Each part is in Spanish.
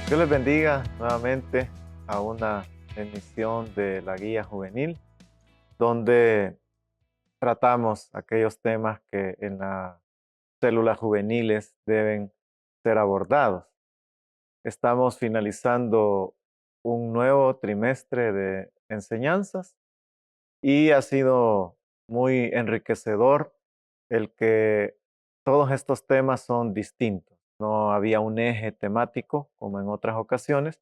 Dios les bendiga nuevamente a una emisión de la Guía Juvenil, donde tratamos aquellos temas que en las células juveniles deben ser abordados. Estamos finalizando un nuevo trimestre de enseñanzas y ha sido muy enriquecedor el que todos estos temas son distintos. No había un eje temático como en otras ocasiones,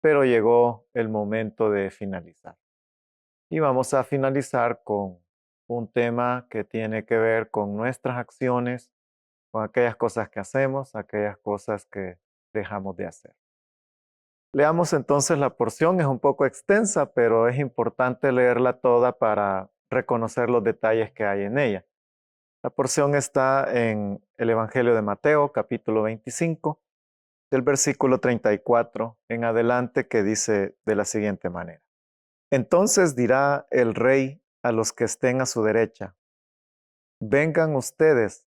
pero llegó el momento de finalizar. Y vamos a finalizar con un tema que tiene que ver con nuestras acciones, con aquellas cosas que hacemos, aquellas cosas que dejamos de hacer. Leamos entonces la porción, es un poco extensa, pero es importante leerla toda para reconocer los detalles que hay en ella. La porción está en el Evangelio de Mateo, capítulo 25, del versículo 34 en adelante, que dice de la siguiente manera. Entonces dirá el rey a los que estén a su derecha, vengan ustedes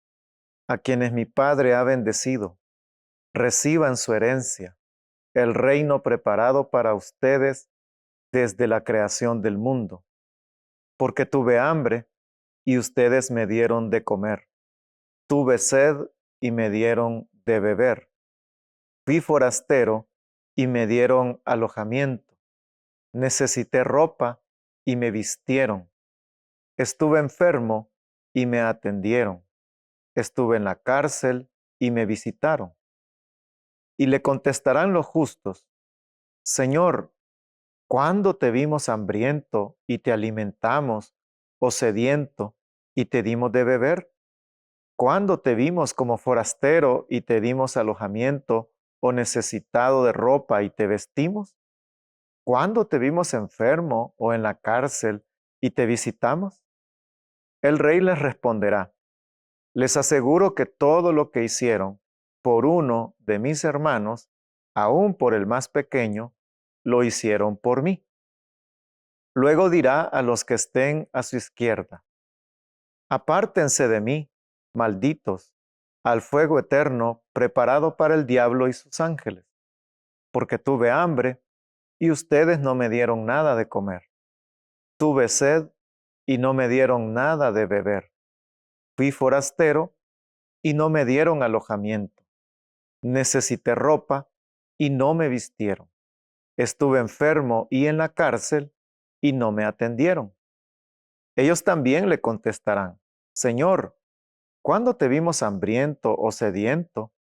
a quienes mi Padre ha bendecido, reciban su herencia, el reino preparado para ustedes desde la creación del mundo, porque tuve hambre y ustedes me dieron de comer, tuve sed y me dieron de beber, fui forastero y me dieron alojamiento, necesité ropa y me vistieron, estuve enfermo y me atendieron, estuve en la cárcel y me visitaron. Y le contestarán los justos, Señor, ¿cuándo te vimos hambriento y te alimentamos, o sediento y te dimos de beber? ¿Cuándo te vimos como forastero y te dimos alojamiento, o necesitado de ropa y te vestimos? ¿Cuándo te vimos enfermo o en la cárcel y te visitamos? El rey les responderá, les aseguro que todo lo que hicieron por uno de mis hermanos, aun por el más pequeño, lo hicieron por mí. Luego dirá a los que estén a su izquierda, apártense de mí, malditos, al fuego eterno preparado para el diablo y sus ángeles, porque tuve hambre y ustedes no me dieron nada de comer. Tuve sed y no me dieron nada de beber. Fui forastero y no me dieron alojamiento. Necesité ropa y no me vistieron. Estuve enfermo y en la cárcel y no me atendieron. Ellos también le contestarán, Señor, ¿cuándo te vimos hambriento o sediento,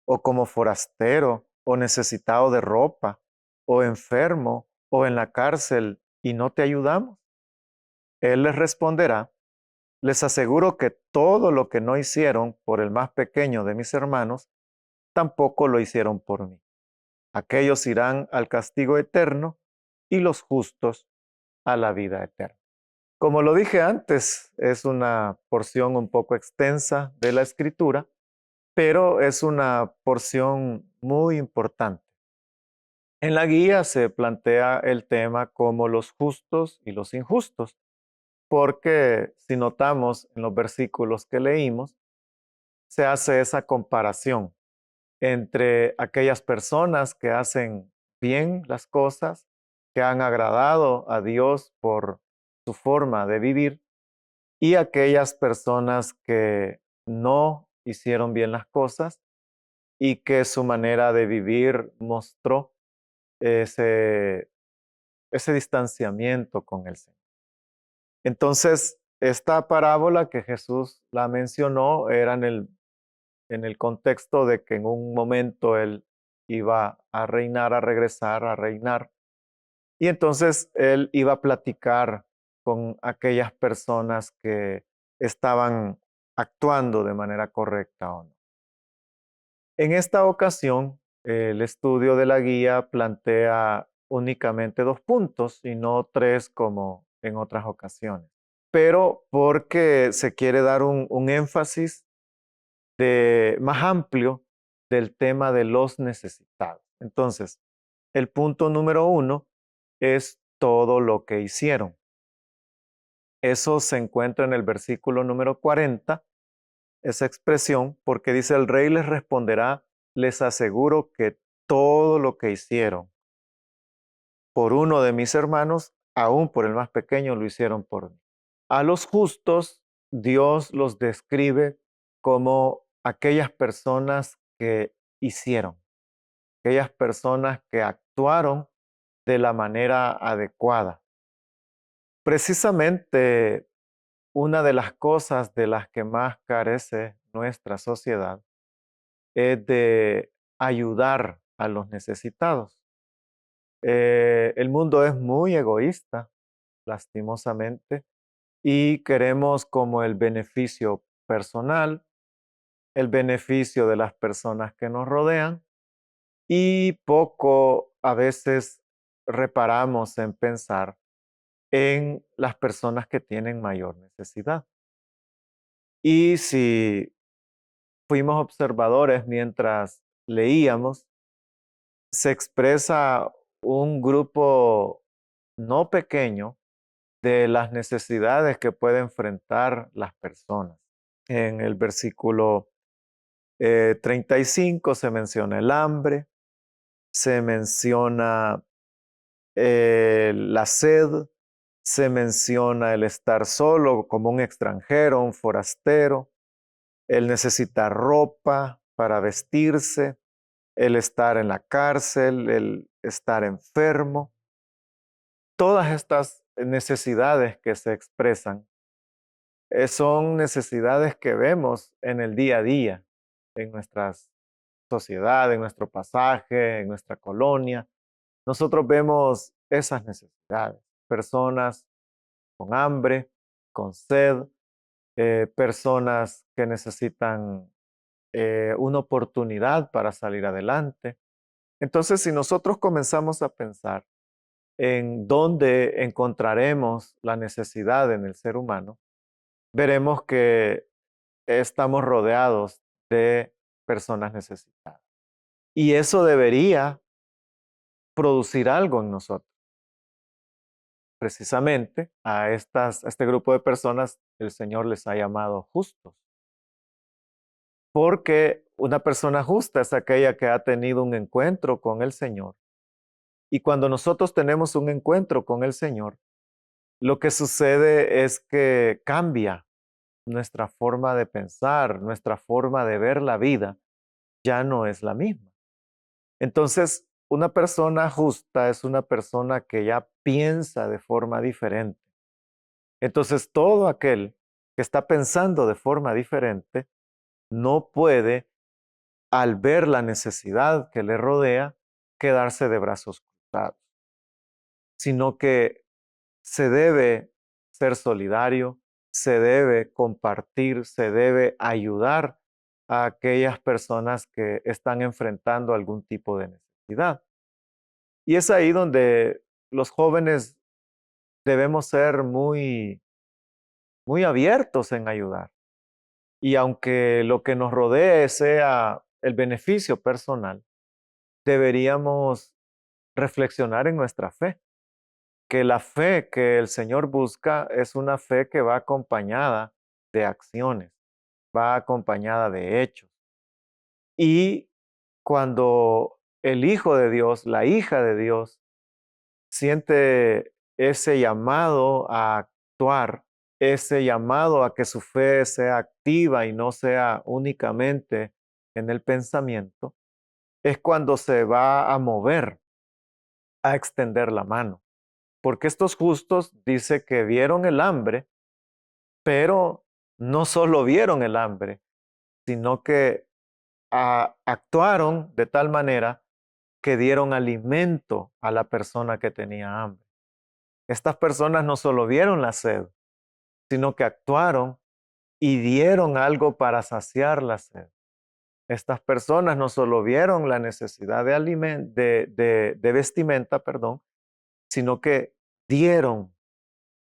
o como forastero, o necesitado de ropa, o enfermo, o en la cárcel, y no te ayudamos? Él les responderá, les aseguro que todo lo que no hicieron por el más pequeño de mis hermanos, tampoco lo hicieron por mí. Aquellos irán al castigo eterno y los justos a la vida eterna. Como lo dije antes, es una porción un poco extensa de la escritura, pero es una porción muy importante. En la guía se plantea el tema como los justos y los injustos, porque si notamos en los versículos que leímos, se hace esa comparación entre aquellas personas que hacen bien las cosas, que han agradado a Dios por su forma de vivir, y aquellas personas que no hicieron bien las cosas y que su manera de vivir mostró ese, ese distanciamiento con el Señor. Entonces, esta parábola que Jesús la mencionó era en el contexto de que en un momento Él iba a reinar, a regresar, a reinar. Y entonces Él iba a platicar con aquellas personas que estaban actuando de manera correcta o no. En esta ocasión, el estudio de la guía plantea únicamente 2 puntos y no 3 como en otras ocasiones, pero porque se quiere dar un énfasis más amplio del tema de los necesitados. Entonces, el punto número 1 es todo lo que hicieron. Eso se encuentra en el versículo número 40, esa expresión, porque dice, el rey les responderá, les aseguro que todo lo que hicieron por uno de mis hermanos, aún por el más pequeño, lo hicieron por mí. A los justos, Dios los describe como aquellas personas que hicieron, aquellas personas que actuaron de la manera adecuada. Precisamente una de las cosas de las que más carece nuestra sociedad es de ayudar a los necesitados. El mundo es muy egoísta, lastimosamente, y queremos como el beneficio personal, el beneficio de las personas que nos rodean y poco a veces reparamos en pensar en las personas que tienen mayor necesidad. Y si fuimos observadores mientras leíamos, se expresa un grupo no pequeño de las necesidades que pueden enfrentar las personas. En el versículo 35 se menciona el hambre, se menciona la sed, se menciona el estar solo como un extranjero, un forastero, el necesitar ropa para vestirse, el estar en la cárcel, el estar enfermo. Todas estas necesidades que se expresan son necesidades que vemos en el día a día, en nuestra sociedad, en nuestro pasaje, en nuestra colonia. Nosotros vemos esas necesidades, personas con hambre, con sed, personas que necesitan una oportunidad para salir adelante. Entonces, si nosotros comenzamos a pensar en dónde encontraremos la necesidad en el ser humano, veremos que estamos rodeados de personas necesitadas. Y eso debería producir algo en nosotros. Precisamente a este grupo de personas el Señor les ha llamado justos, porque una persona justa es aquella que ha tenido un encuentro con el Señor. Y cuando nosotros tenemos un encuentro con el Señor, lo que sucede es que cambia nuestra forma de pensar, nuestra forma de ver la vida, ya no es la misma. Entonces, una persona justa es una persona que ya piensa de forma diferente. Entonces, todo aquel que está pensando de forma diferente no puede, al ver la necesidad que le rodea, quedarse de brazos cruzados, sino que se debe ser solidario, se debe compartir, se debe ayudar a aquellas personas que están enfrentando algún tipo de necesidad. Y es ahí donde los jóvenes debemos ser muy abiertos en ayudar. Y aunque lo que nos rodee sea el beneficio personal, deberíamos reflexionar en nuestra fe, que la fe que el Señor busca es una fe que va acompañada de acciones, va acompañada de hechos. Y cuando el Hijo de Dios, la hija de Dios, siente ese llamado a actuar, ese llamado a que su fe sea activa y no sea únicamente en el pensamiento, es cuando se va a mover, a extender la mano. Porque estos justos dice que vieron el hambre, pero no solo vieron el hambre, sino que actuaron de tal manera que dieron alimento a la persona que tenía hambre. Estas personas no solo vieron la sed, sino que actuaron y dieron algo para saciar la sed. Estas personas no solo vieron la necesidad de vestimenta, perdón, sino que dieron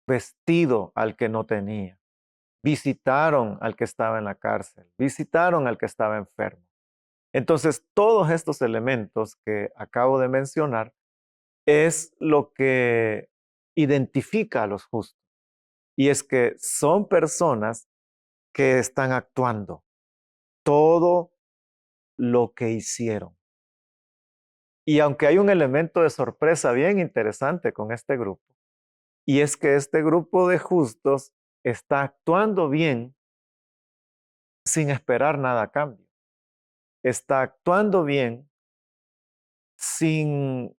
vestido al que no tenía. Visitaron al que estaba en la cárcel, visitaron al que estaba enfermo. Entonces, todos estos elementos que acabo de mencionar es lo que identifica a los justos. Y es que son personas que están actuando todo lo que hicieron. Y aunque hay un elemento de sorpresa bien interesante con este grupo, y es que este grupo de justos está actuando bien sin esperar nada a cambio. Está actuando bien sin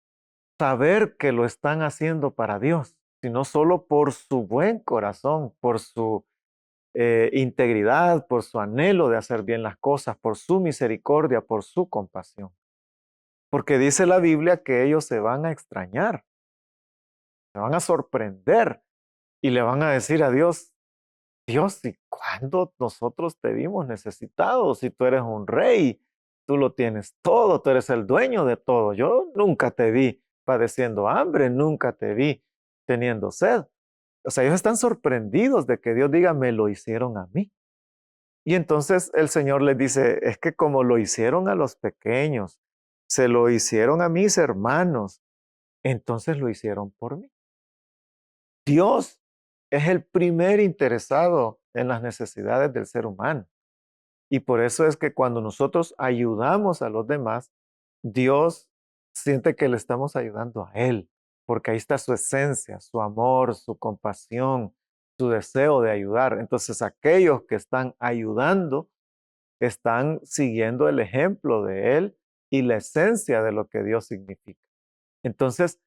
saber que lo están haciendo para Dios, sino solo por su buen corazón, por su integridad, por su anhelo de hacer bien las cosas, por su misericordia, por su compasión. Porque dice la Biblia que ellos se van a extrañar, se van a sorprender y le van a decir a Dios, Dios, ¿y cuándo nosotros te vimos necesitados? Si tú eres un rey, tú lo tienes todo, tú eres el dueño de todo. Yo nunca te vi padeciendo hambre, nunca te vi teniendo sed. O sea, ellos están sorprendidos de que Dios diga, me lo hicieron a mí. Y entonces el Señor les dice, es que como lo hicieron a los pequeños, se lo hicieron a mis hermanos, entonces lo hicieron por mí. Dios es el primer interesado en las necesidades del ser humano. Y por eso es que cuando nosotros ayudamos a los demás, Dios siente que le estamos ayudando a Él, porque ahí está su esencia, su amor, su compasión, su deseo de ayudar. Entonces aquellos que están ayudando están siguiendo el ejemplo de Él y la esencia de lo que Dios significa. Entonces,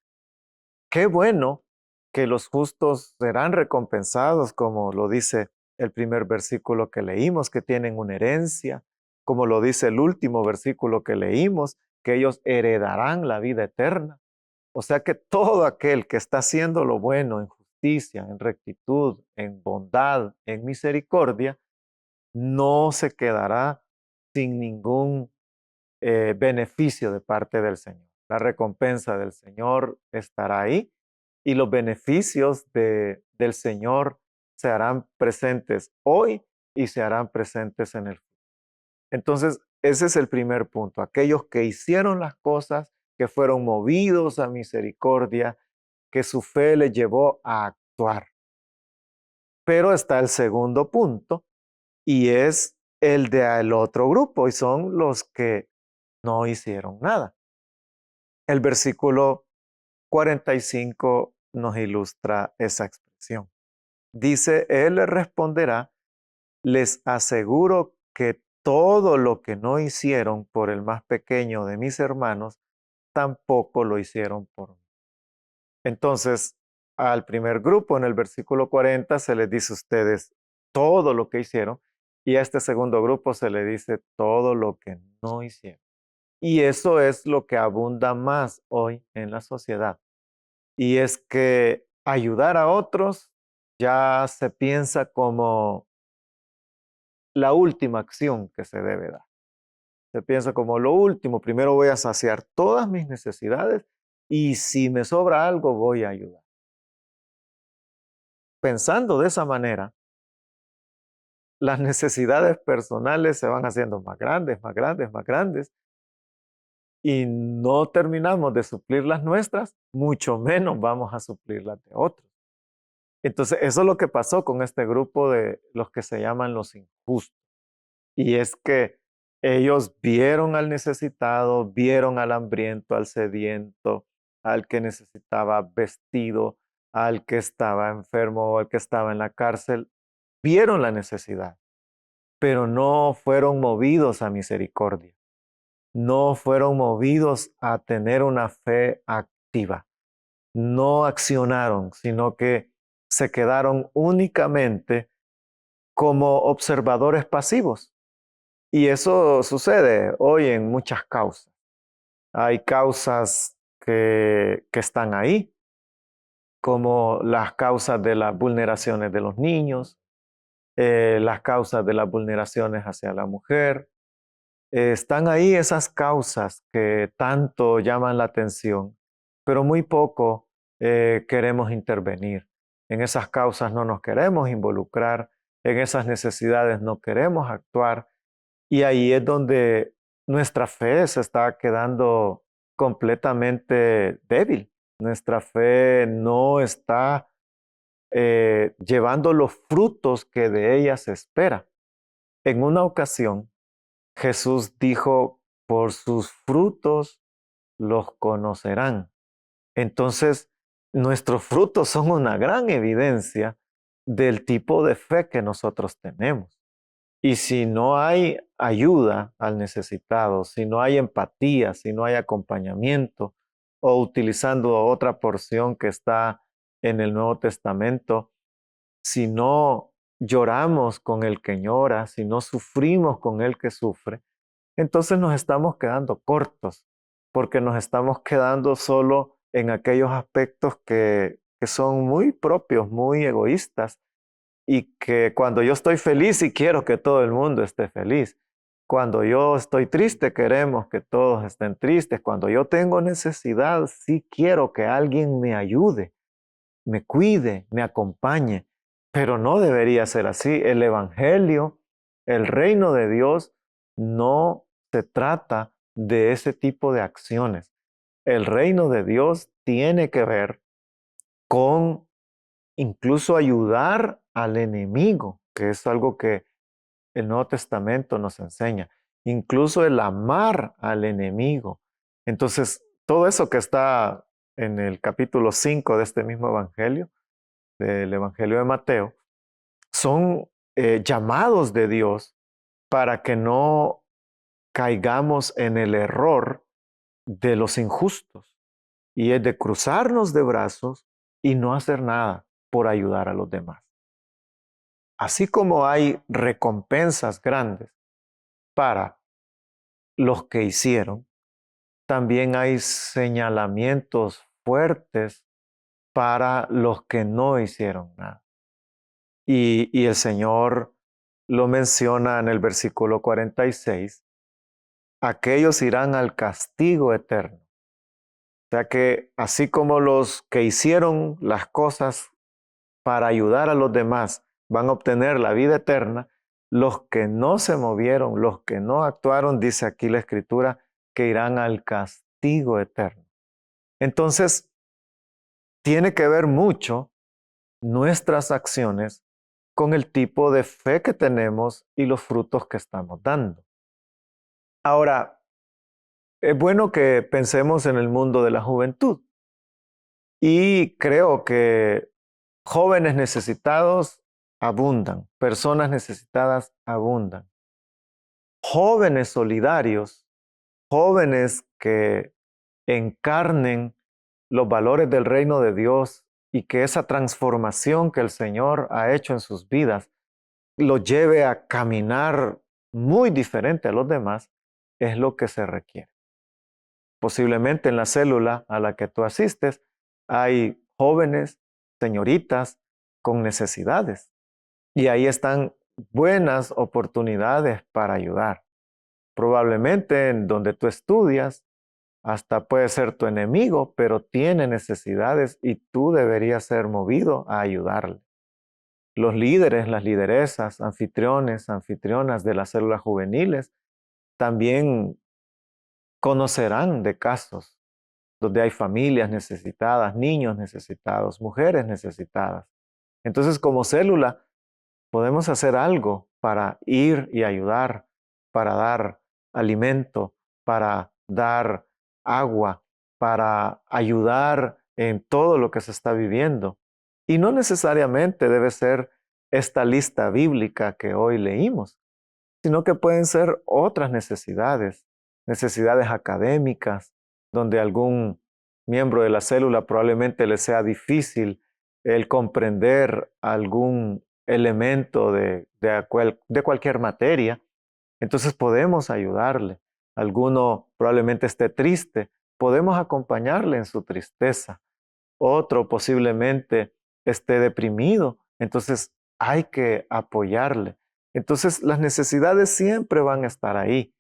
qué bueno que los justos serán recompensados, como lo dice el primer versículo que leímos, que tienen una herencia, como lo dice el último versículo que leímos, que ellos heredarán la vida eterna. O sea que todo aquel que está haciendo lo bueno en justicia, en rectitud, en bondad, en misericordia, no se quedará sin ningún beneficio de parte del Señor. La recompensa del Señor estará ahí y los beneficios del Señor se harán presentes hoy y se harán presentes en el futuro. Entonces, ese es el primer punto. Aquellos que hicieron las cosas, que fueron movidos a misericordia, que su fe les llevó a actuar. Pero está el segundo punto y es el del otro grupo y son los que no hicieron nada. El versículo 45 nos ilustra esa expresión. Dice, Él le responderá, les aseguro que todo lo que no hicieron por el más pequeño de mis hermanos, tampoco lo hicieron por mí. Entonces, al primer grupo en el versículo 40 se les dice a ustedes todo lo que hicieron y a este segundo grupo se le dice todo lo que no hicieron. Y eso es lo que abunda más hoy en la sociedad. Y es que ayudar a otros ya se piensa como la última acción que se debe dar. Se piensa como lo último, primero voy a saciar todas mis necesidades y si me sobra algo voy a ayudar. Pensando de esa manera, las necesidades personales se van haciendo más grandes, más grandes, más grandes y no terminamos de suplir las nuestras, mucho menos vamos a suplir las de otros. Entonces, eso es lo que pasó con este grupo de los que se llaman los injustos. Y es que ellos vieron al necesitado, vieron al hambriento, al sediento, al que necesitaba vestido, al que estaba enfermo, al que estaba en la cárcel, vieron la necesidad, pero no fueron movidos a misericordia, no fueron movidos a tener una fe activa, no accionaron, sino que se quedaron únicamente como observadores pasivos. Y eso sucede hoy en muchas causas. Hay causas que están ahí, como las causas de las vulneraciones de los niños, las causas de las vulneraciones hacia la mujer. Están ahí esas causas que tanto llaman la atención, pero muy poco queremos intervenir. En esas causas no nos queremos involucrar, en esas necesidades no queremos actuar y ahí es donde nuestra fe se está quedando completamente débil. Nuestra fe no está llevando los frutos que de ella se espera. En una ocasión, Jesús dijo, por sus frutos los conocerán. Entonces, nuestros frutos son una gran evidencia del tipo de fe que nosotros tenemos. Y si no hay ayuda al necesitado, si no hay empatía, si no hay acompañamiento, o utilizando otra porción que está en el Nuevo Testamento, si no lloramos con el que llora, si no sufrimos con el que sufre, entonces nos estamos quedando cortos, porque nos estamos quedando solo en aquellos aspectos que son muy propios, muy egoístas, y que cuando yo estoy feliz y quiero que todo el mundo esté feliz. Cuando yo estoy triste, queremos que todos estén tristes. Cuando yo tengo necesidad, sí quiero que alguien me ayude, me cuide, me acompañe. Pero no debería ser así. El Evangelio, el reino de Dios, no se trata de ese tipo de acciones. El reino de Dios tiene que ver con incluso ayudar al enemigo, que es algo que el Nuevo Testamento nos enseña. Incluso el amar al enemigo. Entonces, todo eso que está en el capítulo 5 de este mismo Evangelio, del Evangelio de Mateo, son llamados de Dios para que no caigamos en el error de los injustos. Y es de cruzarnos de brazos y no hacer nada por ayudar a los demás. Así como hay recompensas grandes para los que hicieron, también hay señalamientos fuertes para los que no hicieron nada. Y el Señor lo menciona en el versículo 46, aquellos irán al castigo eterno. O sea que así como los que hicieron las cosas para ayudar a los demás van a obtener la vida eterna, los que no se movieron, los que no actuaron, dice aquí la Escritura, que irán al castigo eterno. Entonces, tiene que ver mucho nuestras acciones con el tipo de fe que tenemos y los frutos que estamos dando. Ahora, es bueno que pensemos en el mundo de la juventud y creo que jóvenes necesitados abundan, personas necesitadas abundan. Jóvenes solidarios, jóvenes que encarnen los valores del reino de Dios y que esa transformación que el Señor ha hecho en sus vidas los lleve a caminar muy diferente a los demás, es lo que se requiere. Posiblemente en la célula a la que tú asistes hay jóvenes, señoritas con necesidades y ahí están buenas oportunidades para ayudar. Probablemente en donde tú estudias, hasta puede ser tu enemigo, pero tiene necesidades y tú deberías ser movido a ayudarle. Los líderes, las lideresas, anfitriones, anfitrionas de las células juveniles también conocerán de casos donde hay familias necesitadas, niños necesitados, mujeres necesitadas. Entonces, como célula, podemos hacer algo para ir y ayudar, para dar alimento, para dar agua, para ayudar en todo lo que se está viviendo. Y no necesariamente debe ser esta lista bíblica que hoy leímos, sino que pueden ser otras necesidades, necesidades académicas, donde algún miembro de la célula probablemente le sea difícil el comprender algún elemento de cualquier materia. Entonces podemos ayudarle. Alguno probablemente esté triste, podemos acompañarle en su tristeza. Otro posiblemente esté deprimido, entonces hay que apoyarle. Entonces las necesidades siempre van a estar ahí,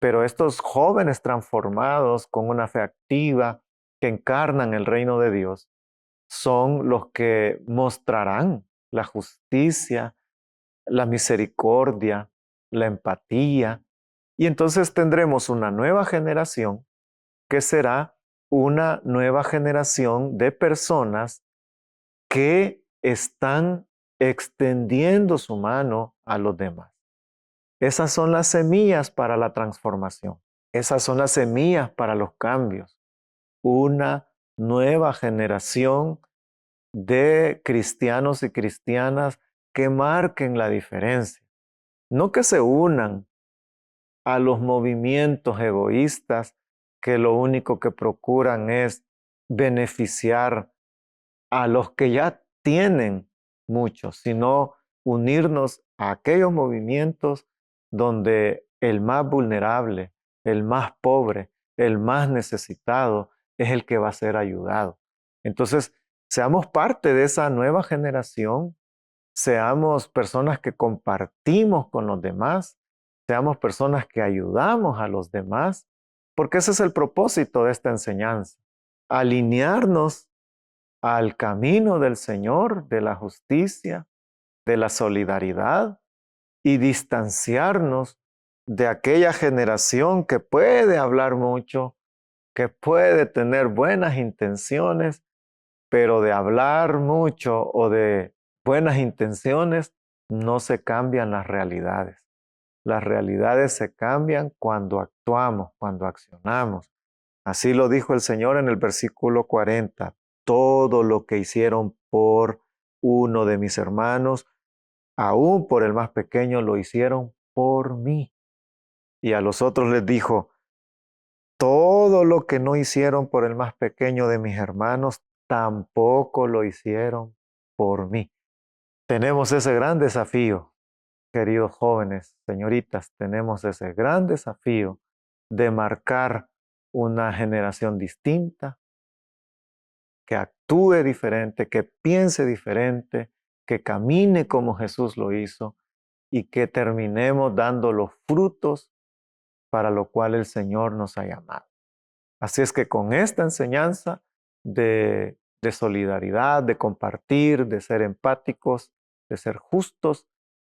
pero estos jóvenes transformados con una fe activa que encarnan el reino de Dios son los que mostrarán la justicia, la misericordia, la empatía, y entonces tendremos una nueva generación que será una nueva generación de personas que están extendiendo su mano a los demás. Esas son las semillas para la transformación. Esas son las semillas para los cambios. Una nueva generación de cristianos y cristianas que marquen la diferencia. No que se unan a los movimientos egoístas que lo único que procuran es beneficiar a los que ya tienen mucho, sino unirnos a aquellos movimientos donde el más vulnerable, el más pobre, el más necesitado es el que va a ser ayudado. Entonces, seamos parte de esa nueva generación, seamos personas que compartimos con los demás, seamos personas que ayudamos a los demás, porque ese es el propósito de esta enseñanza, alinearnos al camino del Señor, de la justicia, de la solidaridad y distanciarnos de aquella generación que puede hablar mucho, que puede tener buenas intenciones, pero de hablar mucho o de buenas intenciones no se cambian las realidades. Las realidades se cambian cuando actuamos, cuando accionamos. Así lo dijo el Señor en el versículo 40. Todo lo que hicieron por uno de mis hermanos, aún por el más pequeño, lo hicieron por mí. Y a los otros les dijo, todo lo que no hicieron por el más pequeño de mis hermanos, tampoco lo hicieron por mí. Tenemos ese gran desafío, queridos jóvenes, señoritas, tenemos ese gran desafío de marcar una generación distinta, que actúe diferente, que piense diferente, que camine como Jesús lo hizo y que terminemos dando los frutos para lo cual el Señor nos ha llamado. Así es que con esta enseñanza de solidaridad, de compartir, de ser empáticos, de ser justos,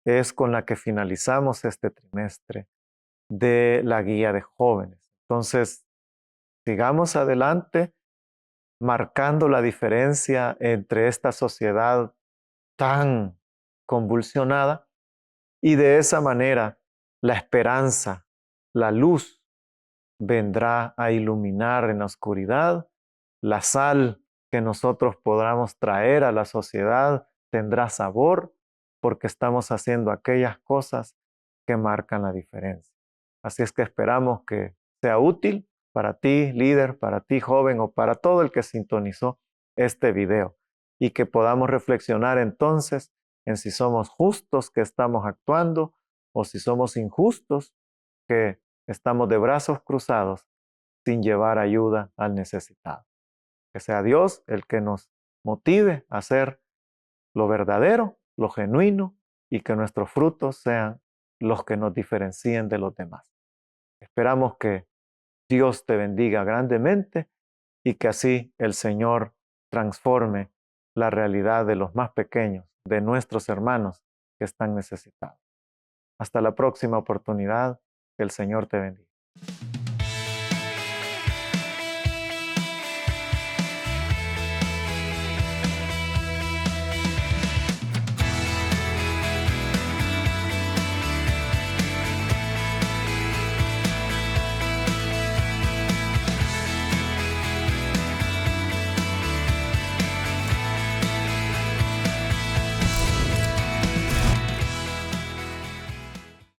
es con la que finalizamos este trimestre de la guía de jóvenes. Entonces, sigamos adelante marcando la diferencia entre esta sociedad tan convulsionada y de esa manera la esperanza, la luz vendrá a iluminar en la oscuridad, la sal que nosotros podamos traer a la sociedad tendrá sabor porque estamos haciendo aquellas cosas que marcan la diferencia. Así es que esperamos que sea útil para ti, líder, para ti, joven, o para todo el que sintonizó este video y que podamos reflexionar entonces en si somos justos que estamos actuando o si somos injustos que estamos de brazos cruzados sin llevar ayuda al necesitado. Que sea Dios el que nos motive a hacer lo verdadero, lo genuino y que nuestros frutos sean los que nos diferencien de los demás. Esperamos que Dios te bendiga grandemente y que así el Señor transforme la realidad de los más pequeños, de nuestros hermanos que están necesitados. Hasta la próxima oportunidad. Que el Señor te bendiga.